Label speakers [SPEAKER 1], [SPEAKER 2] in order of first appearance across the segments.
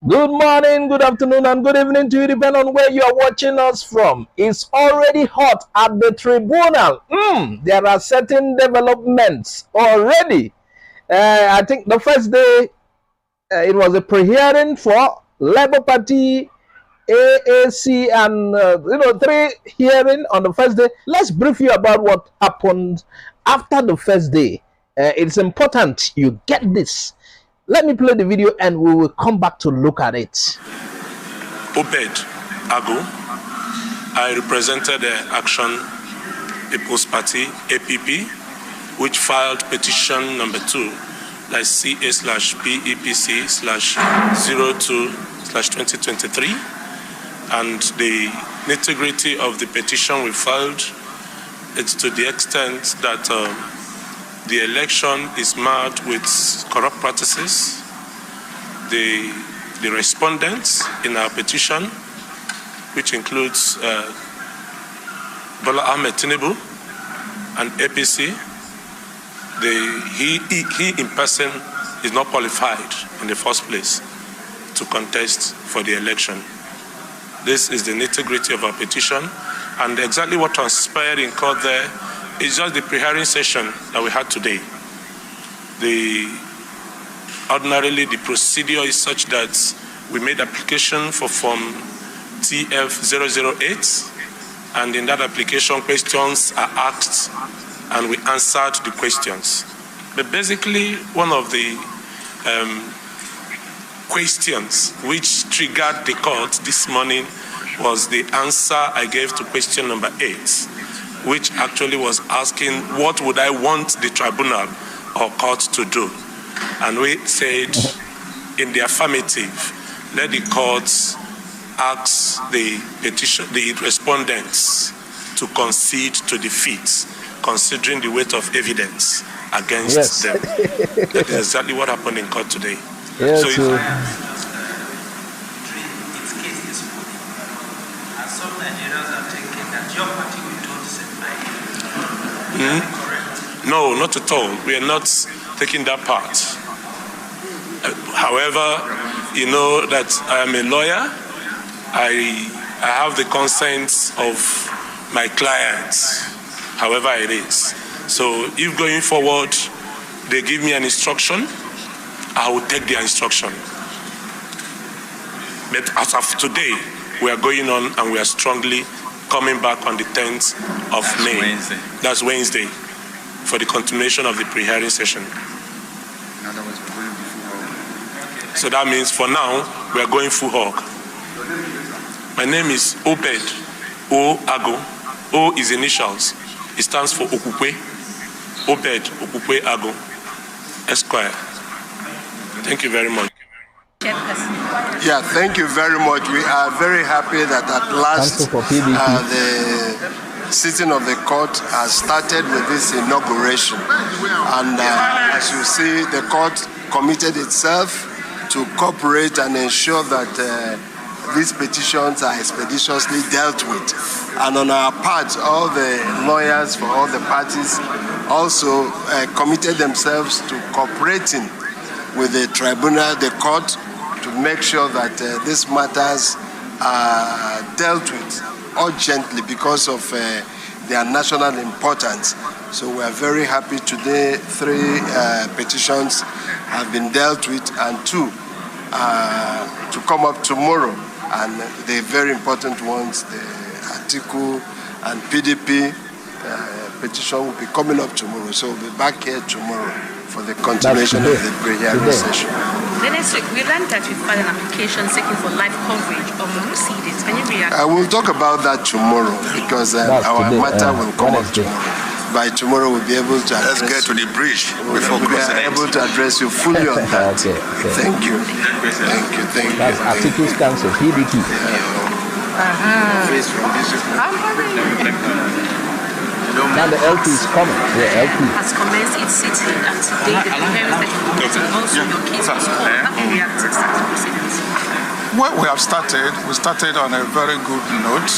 [SPEAKER 1] Good morning, good afternoon, and good evening to you, depending on where you are watching us from. It's already hot at the tribunal. There are certain developments already. I think the first day it was a pre-hearing for Labour Party, AAC, and 3 hearing on the first day. Let's brief you about what happened after the first day. It's important you get this. Let me play the video and we will come back to look at it.
[SPEAKER 2] Obed Ago, I represented the Action People's Party, APP, which filed petition number 2, like CA/PEPC/02/2023. And the nitty-gritty of the petition we filed, it's to the extent that the election is marred with corrupt practices. The respondents in our petition, which includes Bola Ahmed Tinubu and APC, he in person is not qualified in the first place to contest for the election. This is the nitty-gritty of our petition, and exactly what transpired in court there is just the pre-hearing session that we had today. Ordinarily, the procedure is such that we made application for form TF008, and in that application, questions are asked, and we answered the questions. But basically, one of the questions which triggered the court this morning was the answer I gave to question number 8, which actually was asking what would I want the tribunal or court to do. And we said in the affirmative, let the courts ask the respondents to concede to defeat, considering the weight of evidence against them. That is exactly what happened in court today.
[SPEAKER 1] Yes,
[SPEAKER 2] so
[SPEAKER 1] its
[SPEAKER 3] case is put, and some Nigerians are thinking that your party will do the same thing. Correct?
[SPEAKER 2] No, not at all. We are not taking that part. However, you know that I am a lawyer. I have the consent of my clients, however it is. So if going forward they give me an instruction, I will take their instruction. But as of today, we are going on and we are strongly coming back on the 10th of May.
[SPEAKER 4] Wednesday.
[SPEAKER 2] That's Wednesday, for the continuation of the pre-hearing session. So that means for now, we are going full hog. My name is Obed O Ago. O is initials. It stands for Okukwe. Obed Okukwe Ago, Esquire. Thank you very much.
[SPEAKER 5] Yeah, thank you very much. We are very happy that at last the sitting of the court has started with this inauguration. And as you see, the court committed itself to cooperate and ensure that these petitions are expeditiously dealt with. And on our part, all the lawyers for all the parties also committed themselves to cooperating with the tribunal, the court, to make sure that these matters are dealt with urgently because of their national importance. So we are very happy today 3 petitions have been dealt with and 2 to come up tomorrow. And the very important ones, the Article and PDP petition will be coming up tomorrow. So we'll be back here tomorrow for the continuation of the pre-hearing session.
[SPEAKER 6] The next week, we learned that you filed an application seeking for live coverage of proceedings. Can you react?
[SPEAKER 5] I will talk about that tomorrow because our matter will come up tomorrow. By tomorrow, we'll be able to address.
[SPEAKER 4] Let's get to the bridge before
[SPEAKER 5] we'll be able to address you fully on that.
[SPEAKER 1] Okay.
[SPEAKER 5] Thank you. Thank you. Thank
[SPEAKER 1] That's
[SPEAKER 5] you.
[SPEAKER 1] Article stands for PDP. Now the LP is coming. The LP
[SPEAKER 6] has commenced its sitting, and today the hearing session also your case was called. How do you react to such proceedings?
[SPEAKER 7] Well, we started on a very good note.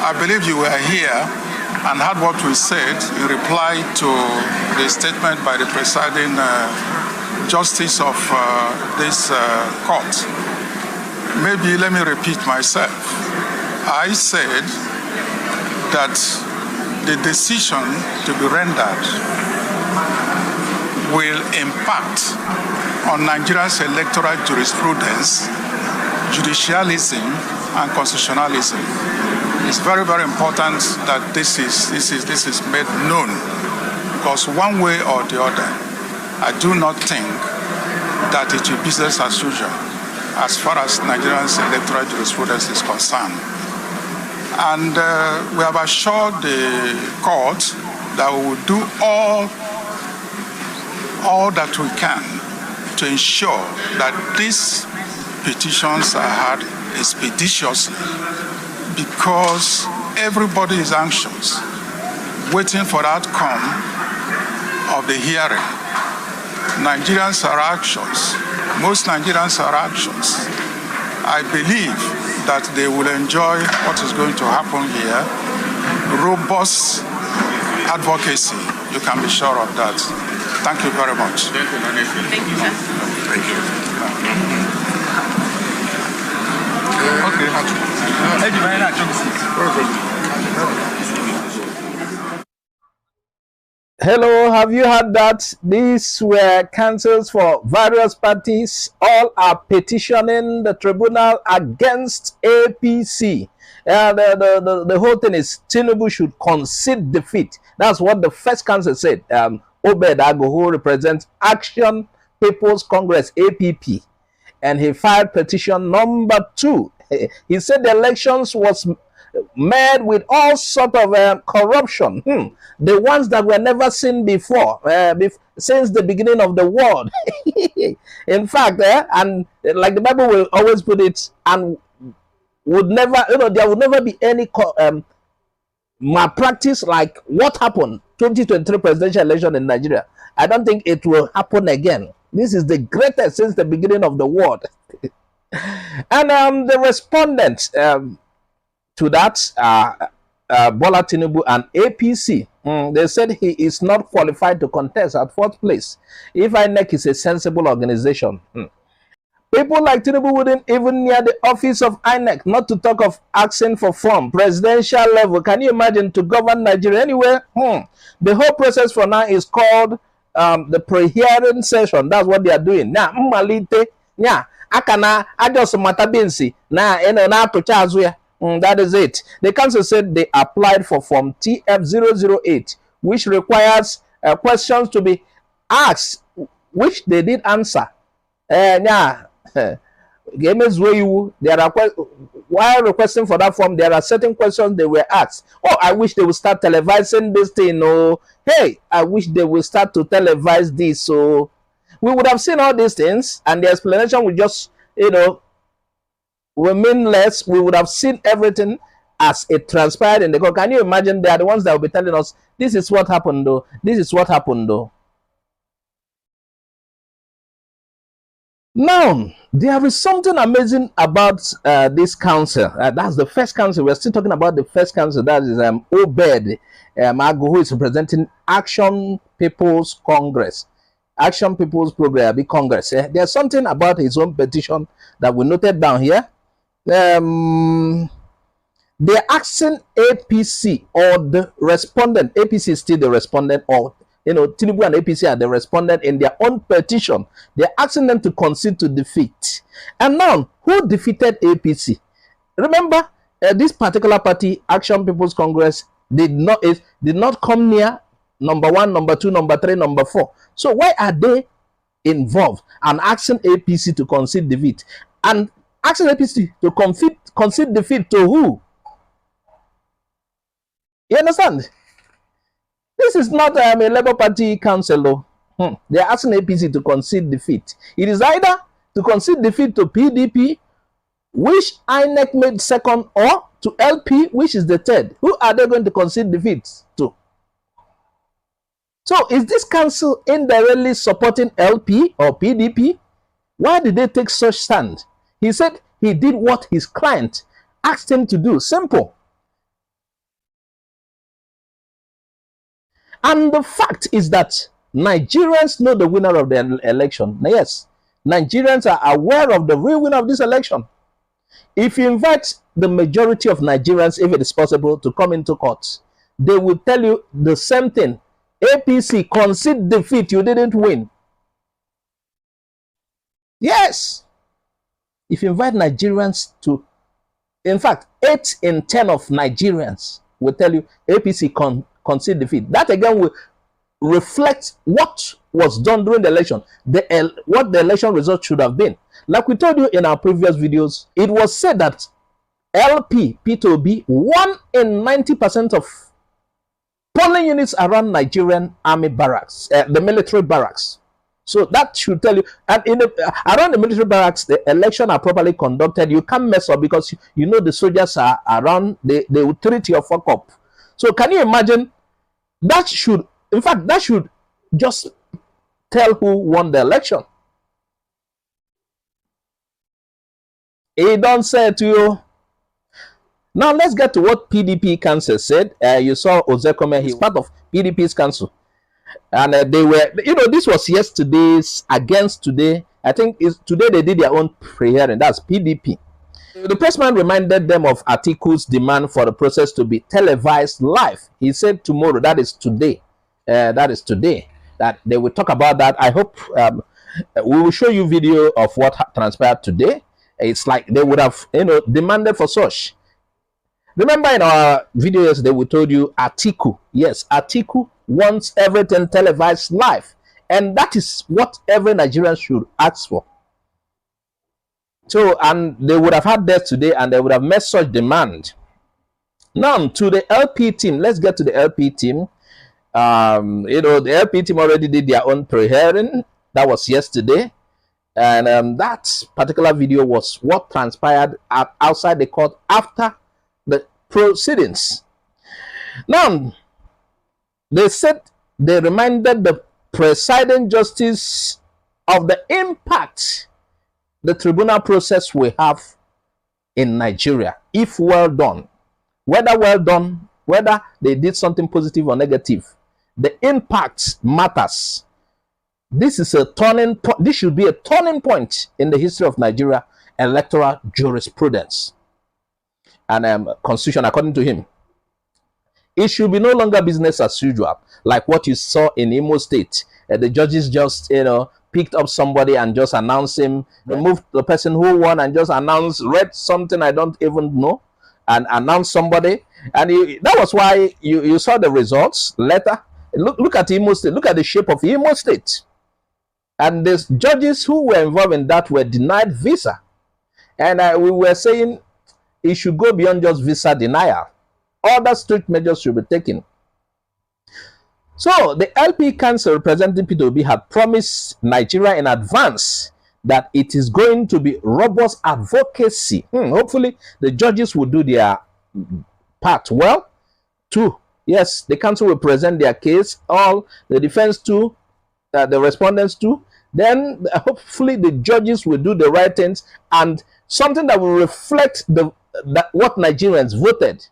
[SPEAKER 7] I believe you were here and heard what we said in reply to the statement by the presiding justice of this court. Maybe let me repeat myself. I said that the decision to be rendered will impact on Nigeria's electoral jurisprudence, judicialism, and constitutionalism. It's very, very important that this is made known, because one way or the other, I do not think that it will be business as usual as far as Nigeria's electoral jurisprudence is concerned. And we have assured the court that we will do all that we can to ensure that these petitions are heard expeditiously, because everybody is anxious, waiting for the outcome of the hearing. Nigerians are anxious. Most Nigerians are anxious. I believe that they will enjoy what is going to happen here. Robust advocacy. You can be sure of that. Thank you very much.
[SPEAKER 6] Thank you, sir.
[SPEAKER 2] Thank you.
[SPEAKER 1] Hello, have you heard that? These were councils for various parties. All are petitioning the tribunal against APC. The whole thing is Tinubu should concede defeat. That's what the first council said. Obed Ago, who represents Action People's Congress, APP, and he filed petition number 2. He said the elections was made with all sort of corruption, the ones that were never seen before, since the beginning of the world. In fact, and like the Bible will always put it, and would never, there would never be any malpractice like what happened 2023 presidential election in Nigeria. I don't think it will happen again. This is the greatest since the beginning of the world. And the respondents to that, Bola Tinubu and APC, they said he is not qualified to contest at 4th place. If INEC is a sensible organization, people like Tinubu wouldn't even near the office of INEC, not to talk of asking for form, presidential level. Can you imagine to govern Nigeria anywhere? The whole process for now is called the pre-hearing session. That's what they are doing now. Akana adjust matabinsi na na to charge. That is it. The council said they applied for form TF008, which requires questions to be asked, which they did answer. While requesting for that form, there are certain questions they were asked. Oh, I wish they would start televising this thing. Oh, hey, I wish they would start to televise this. So we would have seen all these things, and the explanation would just, were meaningless. We would have seen everything as it transpired in the court. Can you imagine? They are the ones that will be telling us, this is what happened though. This is what happened though. Now, there is something amazing about this council. That's the first council. We're still talking about the first council. That is Obed Ago, who is representing Action People's Congress. Action People's Program, big Congress. There's something about his own petition that we noted down here. They're asking APC or the respondent. APC is still the respondent, or Tinubu and APC are the respondent in their own petition. They're asking them to concede to defeat. And now, who defeated APC? Remember, this particular party, Action People's Congress, did not come near number 1, number 2, number 3, number 4. So why are they involved and asking APC to concede defeat? And asking APC to concede defeat to who? You understand? This is not a Labour Party council. They are asking APC to concede defeat. It is either to concede defeat to PDP, which INEC made second, or to LP, which is the third. Who are they going to concede defeat to? So is this council indirectly supporting LP or PDP? Why did they take such stand? He said he did what his client asked him to do. Simple. And the fact is that Nigerians know the winner of the election. Yes, Nigerians are aware of the real winner of this election. If you invite the majority of Nigerians, if it is possible, to come into court, they will tell you the same thing. APC, concede defeat, you didn't win. Yes. If you invite Nigerians to, in fact, 8 in 10 of Nigerians will tell you APC concede defeat. That again will reflect what was done during the election, what the election result should have been. Like we told you in our previous videos, it was said that LP, P2B, won in 90% of polling units around Nigerian army barracks, the military barracks. So that should tell you, and around the military barracks, the election are properly conducted. You can't mess up because you know the soldiers are around, they will treat your fuck up. So can you imagine? That should, in fact, that should just tell who won the election. He don't say to you. Now let's get to what PDP council said. You saw Ozekome, he's part of PDP's council. And they were, you know, this was yesterday's against today. I think today they did their own prayer, and that's PDP. The pressman reminded them of Atiku's demand for the process to be televised live. He said tomorrow, that is today, that they will talk about that. I hope we will show you video of what transpired today. It's like they would have, you know, demanded for such. Remember in our video yesterday, we told you Atiku. Yes, Atiku wants everything televised live. And that is what every Nigerian should ask for. So, and they would have had that today and they would have made such demand. Now, to the LP team, let's get to the LP team. You know, the LP team already did their own pre-hearing. That was yesterday. And that particular video was what transpired outside the court after the proceedings. Now, they said they reminded the presiding justice of the impact the tribunal process will have in Nigeria, if well done. Whether well done, whether they did something positive or negative, the impact matters. This is a turning point. This should be a turning point in the history of Nigeria electoral jurisprudence and constitution, according to him. It should be no longer business as usual, like what you saw in Imo State. The judges just, you know, picked up somebody and just announced him, removed the person who won and just announced, read something I don't even know, and announced somebody. And that was why you saw the results later. Look at Imo State. Look at the shape of Imo State. And the judges who were involved in that were denied visa. And we were saying it should go beyond just visa denial. Other strict measures should be taken. So the LP Council representing P2B had promised Nigeria in advance that it is going to be robust advocacy. Hopefully the judges will do their part well too. Yes, the council will present their case, all the defense too, the respondents too. Then hopefully the judges will do the right things and something that will reflect what Nigerians voted.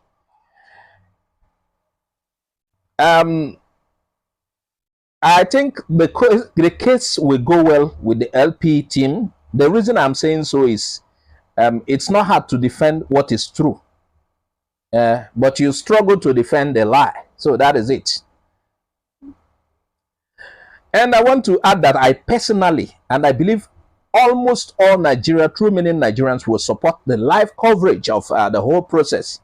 [SPEAKER 1] I think the case will go well with the LP team. The reason I'm saying so is it's not hard to defend what is true, but you struggle to defend a lie. So that is it. And I want to add that I personally, and I believe almost all Nigeria, true meaning Nigerians, will support the live coverage of the whole process.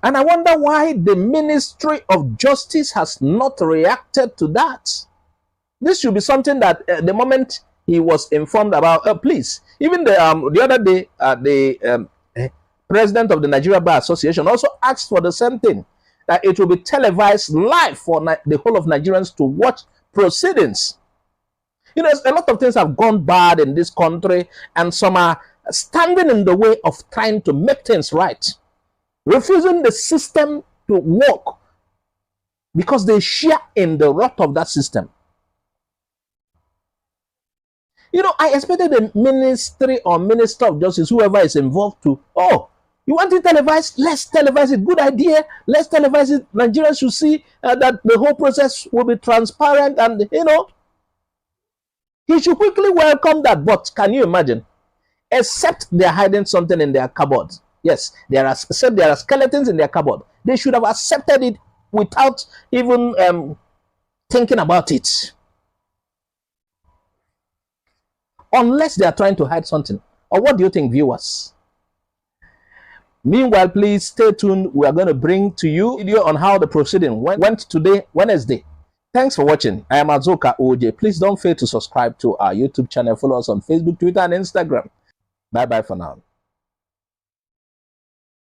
[SPEAKER 1] And I wonder why the Ministry of Justice has not reacted to that. This should be something that the moment he was informed about, please, even the other day, the president of the Nigeria Bar Association also asked for the same thing, that it will be televised live for the whole of Nigerians to watch proceedings. You know, a lot of things have gone bad in this country, and some are standing in the way of trying to make things right, refusing the system to work because they share in the rot of that system. You know, I expected the ministry or minister of justice, whoever is involved, to, You want it televised? Let's televise it. Good idea. Let's televise it. Nigerians should see that the whole process will be transparent, and he should quickly welcome that. But can you imagine? Except they're hiding something in their cupboard. Yes, there are skeletons in their cupboard. They should have accepted it without even thinking about it. Unless they are trying to hide something. Or what do you think, viewers? Meanwhile, please stay tuned. We are going to bring to you a video on how the proceeding went today, Wednesday. Thanks for watching. I am Advocacy OJ. Please don't fail to subscribe to our YouTube channel. Follow us on Facebook, Twitter, and Instagram. Bye-bye for now.